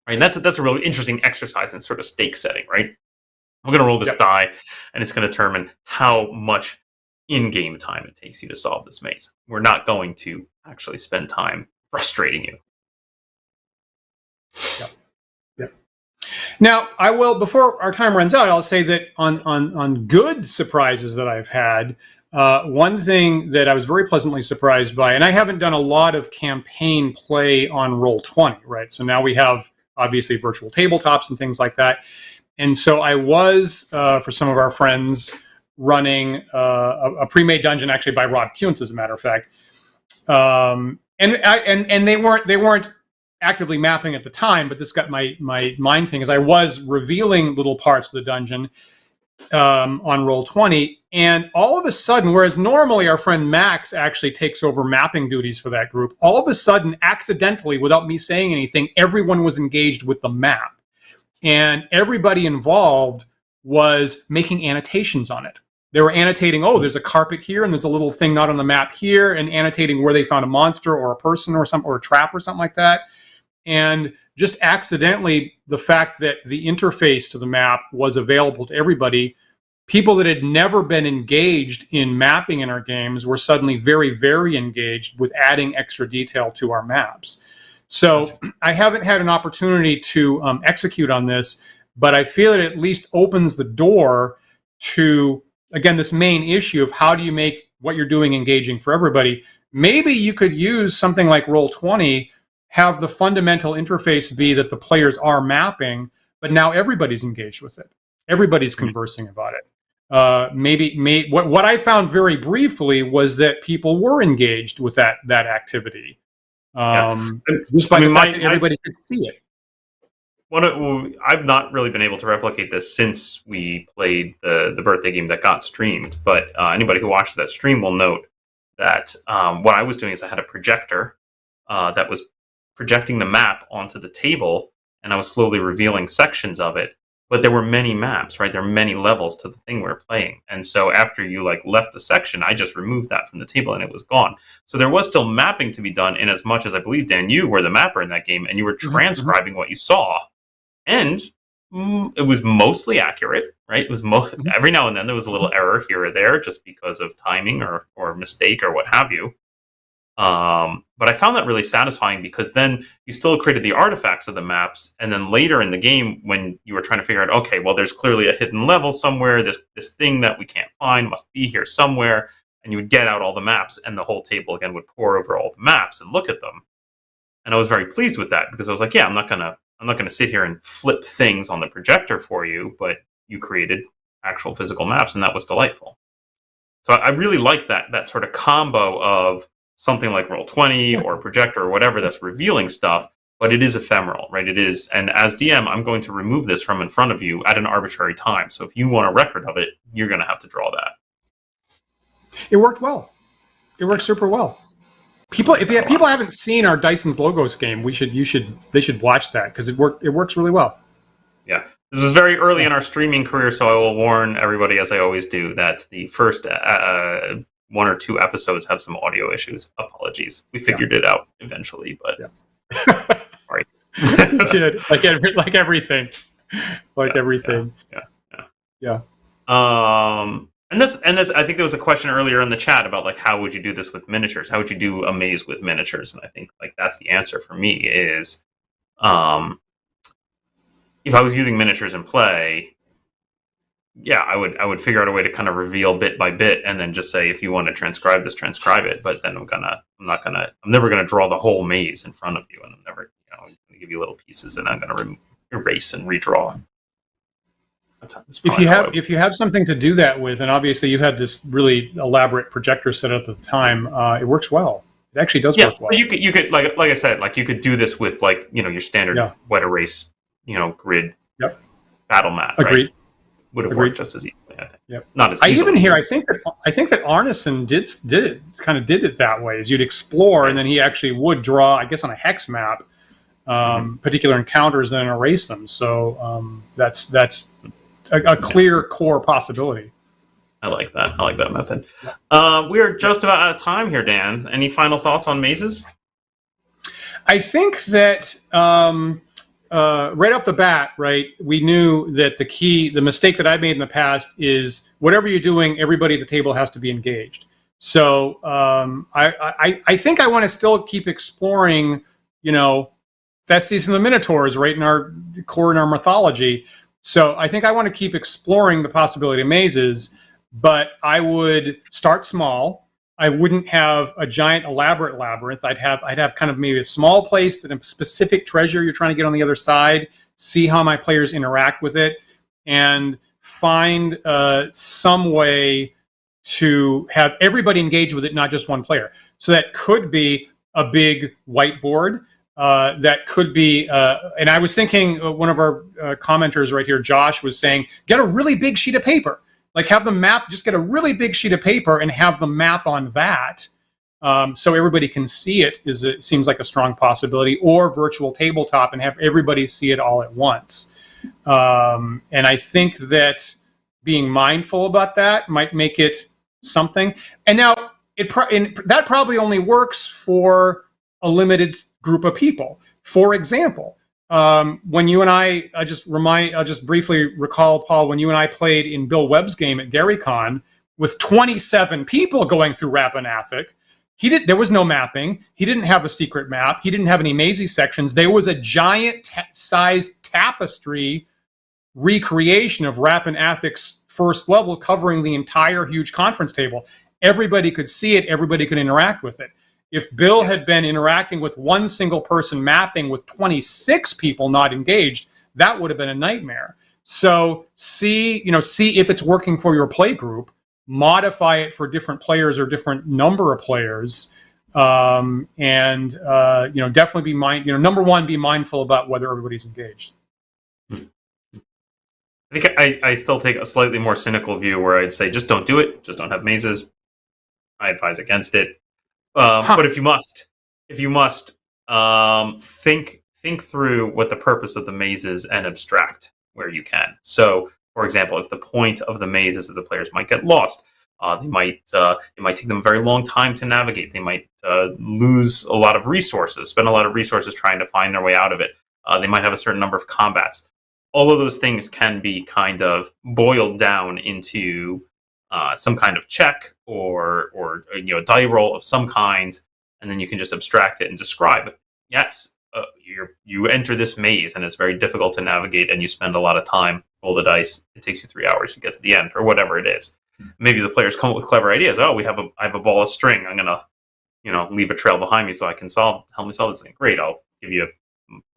A: Right, and that's a really interesting exercise in sort of stake setting, right? I'm going to roll this die, and it's going to determine how much in-game time it takes you to solve this maze. We're not going to actually spend time frustrating you.
B: Yep. Now, I will, before our time runs out, I'll say that on good surprises that I've had, one thing that I was very pleasantly surprised by, and I haven't done a lot of campaign play on Roll20, right? So now we have, obviously, virtual tabletops and things like that. And so I was, for some of our friends, running a pre-made dungeon, actually by Rob Kuntz, as a matter of fact. And they weren't actively mapping at the time, but this got my mind thing, is I was revealing little parts of the dungeon on Roll20, and all of a sudden, whereas normally our friend Max actually takes over mapping duties for that group, all of a sudden, accidentally, without me saying anything, everyone was engaged with the map. And everybody involved was making annotations on it. They were annotating, oh, there's a carpet here, and there's a little thing not on the map here, and annotating where they found a monster or a person or a trap or something like that. And just accidentally, the fact that the interface to the map was available to everybody, people that had never been engaged in mapping in our games were suddenly very, very engaged with adding extra detail to our maps. So I haven't had an opportunity to execute on this, but I feel it at least opens the door to, again, this main issue of how do you make what you're doing engaging for everybody. Maybe you could use something like Roll20, have the fundamental interface be that the players are mapping, but now everybody's engaged with it. Everybody's conversing about it. What I found very briefly was that people were engaged with that activity. Just by the fact that everybody could see it.
A: I've not really been able to replicate this since we played the birthday game that got streamed, but anybody who watched that stream will note that what I was doing is I had a projector that was projecting the map onto the table, and I was slowly revealing sections of it. But there were many maps, right? There are many levels to the thing we're playing. And so after you left the section, I just removed that from the table and it was gone. So there was still mapping to be done, in as much as I believe, Dan, you were the mapper in that game, and you were transcribing what you saw. And it was mostly accurate, right? It was every now and then there was a little error here or there just because of timing or mistake or what have you. But I found that really satisfying, because then you still created the artifacts of the maps, and then later in the game, when you were trying to figure out, okay, well, there's clearly a hidden level somewhere, this thing that we can't find must be here somewhere, and you would get out all the maps, and the whole table again would pour over all the maps and look at them. And I was very pleased with that, because I was like, yeah, I'm not gonna sit here and flip things on the projector for you, but you created actual physical maps, and that was delightful. So I really like that sort of combo of something like Roll20 or Projector or whatever that's revealing stuff, but it is ephemeral, right? It is, and as DM, I'm going to remove this from in front of you at an arbitrary time. So if you want a record of it, you're going to have to draw that.
B: It worked well. It worked super well. People haven't seen our Dyson's Logos game, they should watch that, because it works really well.
A: Yeah. This is very early in our streaming career, so I will warn everybody, as I always do, that the first one or two episodes have some audio issues. Apologies. We figured it out eventually, but sorry.
B: We did, like everything. Everything.
A: Yeah. And this, I think there was a question earlier in the chat about like how would you do this with miniatures? How would you do a maze with miniatures? And I think like that's the answer for me is, if I was using miniatures in play, yeah, I would figure out a way to kind of reveal bit by bit, and then just say if you want to transcribe this, transcribe it. But then I'm never gonna draw the whole maze in front of you, and I'm never, I'm gonna give you little pieces, and I'm gonna erase and redraw.
B: If you have something to do that with, and obviously you had this really elaborate projector set up at the time, it works well. It actually does work well.
A: You could like I said, like you could do this with like your standard wet erase grid battle map.
B: Agreed.
A: Right? Would have worked just as easily, I think.
B: Yep.
A: Not as easily.
B: I even hear. I think that Arneson did it that way. Is you'd explore, and then he actually would draw, I guess, on a hex map, particular encounters, and then erase them. So that's a clear core possibility.
A: I like that. I like that method. We are just about out of time here, Dan. Any final thoughts on mazes?
B: I think that right off the bat, right, we knew that the mistake that I made in the past is whatever you're doing, everybody at the table has to be engaged. So I think I want to still keep exploring, Theses and the Minotaurs, right, in our core in our mythology. So I think I want to keep exploring the possibility of mazes, but I would start small. I wouldn't have a giant elaborate labyrinth. I'd have kind of maybe a small place and a specific treasure you're trying to get on the other side, see how my players interact with it, and find some way to have everybody engage with it, not just one player. So that could be a big whiteboard. That could be, and I was thinking, one of our commenters right here, Josh, was saying, get a really big sheet of paper. Like have the map, just get a really big sheet of paper and have the map on that, so everybody can see it. It seems like a strong possibility. Or virtual tabletop and have everybody see it all at once. And I think that being mindful about that might make it something. And now that probably only works for a limited group of people. For example, when you and I'll just briefly recall, Paul, when you and I played in Bill Webb's game at GaryCon with 27 people going through Rappanathic, there was no mapping. He didn't have a secret map. He didn't have any mazy sections. There was a giant sized tapestry recreation of Rappanathic first level covering the entire huge conference table. Everybody could see it. Everybody could interact with it. If Bill had been interacting with one single person mapping with 26 people not engaged, that would have been a nightmare. So see if it's working for your play group, modify it for different players or different number of players, and definitely be number one, be mindful about whether everybody's engaged.
A: I think I still take a slightly more cynical view where I'd say just don't do it, just don't have mazes. I advise against it. But if you must, think through what the purpose of the maze is and abstract where you can. So, for example, if the point of the maze is that the players might get lost, it might take them a very long time to navigate. They might lose a lot of resources, spend a lot of resources trying to find their way out of it. They might have a certain number of combats. All of those things can be kind of boiled down into some kind of check or a die roll of some kind, and then you can just abstract it and describe. Yes, you enter this maze and it's very difficult to navigate, and you spend a lot of time. Roll the dice. It takes you 3 hours to get to the end, or whatever it is. Maybe the players come up with clever ideas. Oh, I have a ball of string. I'm gonna leave a trail behind me so I can help me solve this thing. Great. I'll give you a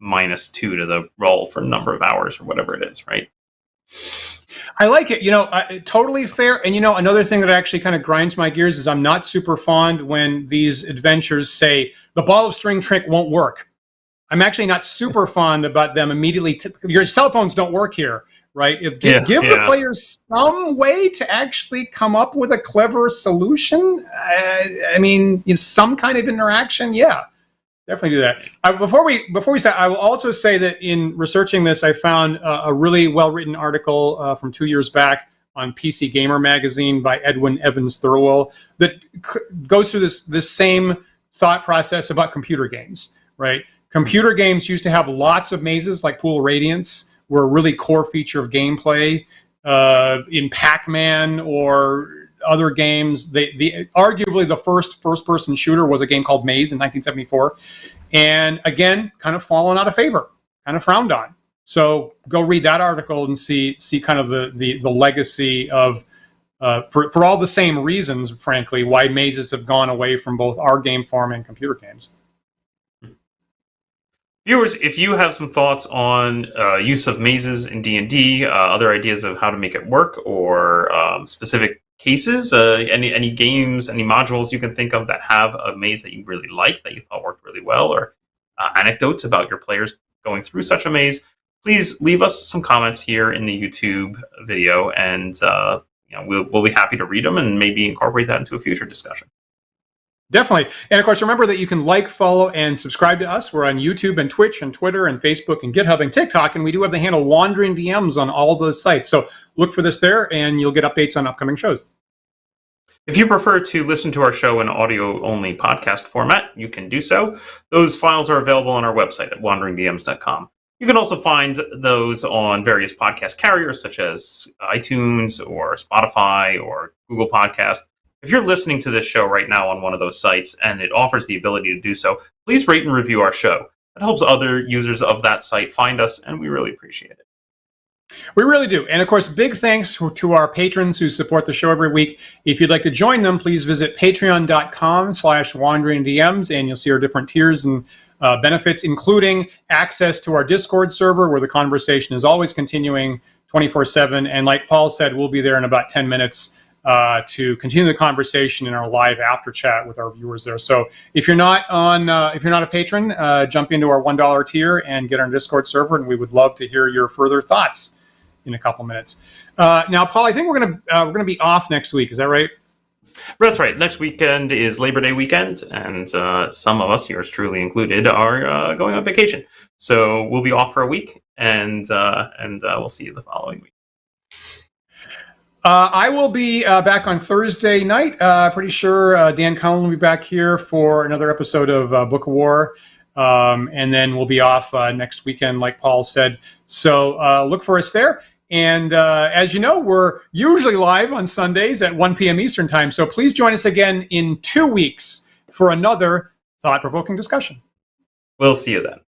A: -2 to the roll for a number of hours or whatever it is. Right.
B: I like it. Totally fair. And, another thing that actually kind of grinds my gears is I'm not super fond when these adventures say the ball of string trick won't work. I'm actually not super fond about them immediately. Your cell phones don't work here, right? Give the players some way to actually come up with a clever solution. Some kind of interaction. Yeah. Definitely do that. Before we start, I will also say that in researching this, I found a really well-written article from 2 years back on PC Gamer magazine by Edwin Evans Thirlwell that goes through this same thought process about computer games, right? Computer games used to have lots of mazes, like Pool of Radiance, were a really core feature of gameplay. in Pac-Man or other games. Arguably the first-person shooter was a game called Maze in 1974, and again, kind of fallen out of favor, kind of frowned on. So go read that article and see kind of the legacy of, for all the same reasons, frankly, why mazes have gone away from both our game form and computer games.
A: Viewers, if you have some thoughts on use of mazes in D&D, other ideas of how to make it work, or specific cases, any games, any modules you can think of that have a maze that you really like, that you thought worked really well, or anecdotes about your players going through such a maze, please leave us some comments here in the YouTube video, and we'll be happy to read them and maybe incorporate that into a future discussion.
B: Definitely. And of course, remember that you can like, follow, and subscribe to us. We're on YouTube and Twitch and Twitter and Facebook and GitHub and TikTok. And we do have the handle Wandering DMs on all those sites. So look for this there and you'll get updates on upcoming shows.
A: If you prefer to listen to our show in audio-only podcast format, you can do so. Those files are available on our website at wanderingdms.com. You can also find those on various podcast carriers such as iTunes or Spotify or Google Podcast. If you're listening to this show right now on one of those sites and it offers the ability to do so, please rate and review our show. It helps other users of that site find us, and we really appreciate it.
B: We really do. And of course, big thanks to our patrons who support the show every week. If you'd like to join them, please visit patreon.com/wanderingdms, and you'll see our different tiers and benefits, including access to our Discord server where the conversation is always continuing 24/7. And like Paul said, we'll be there in about 10 minutes to continue the conversation in our live after chat with our viewers there. So if you're not a patron, jump into our $1 tier and get on our Discord server, and we would love to hear your further thoughts in a couple minutes. Now, Paul, I think we're gonna be off next week. Is that right?
A: That's right. Next weekend is Labor Day weekend, and some of us, yours truly included, are going on vacation. So we'll be off for a week, and we'll see you the following week.
B: I will be back on Thursday night. Pretty sure Dan Cullen will be back here for another episode of Book of War. And then we'll be off next weekend, like Paul said. So look for us there. And as you know, we're usually live on Sundays at 1 p.m. Eastern Time. So please join us again in 2 weeks for another thought-provoking discussion.
A: We'll see you then.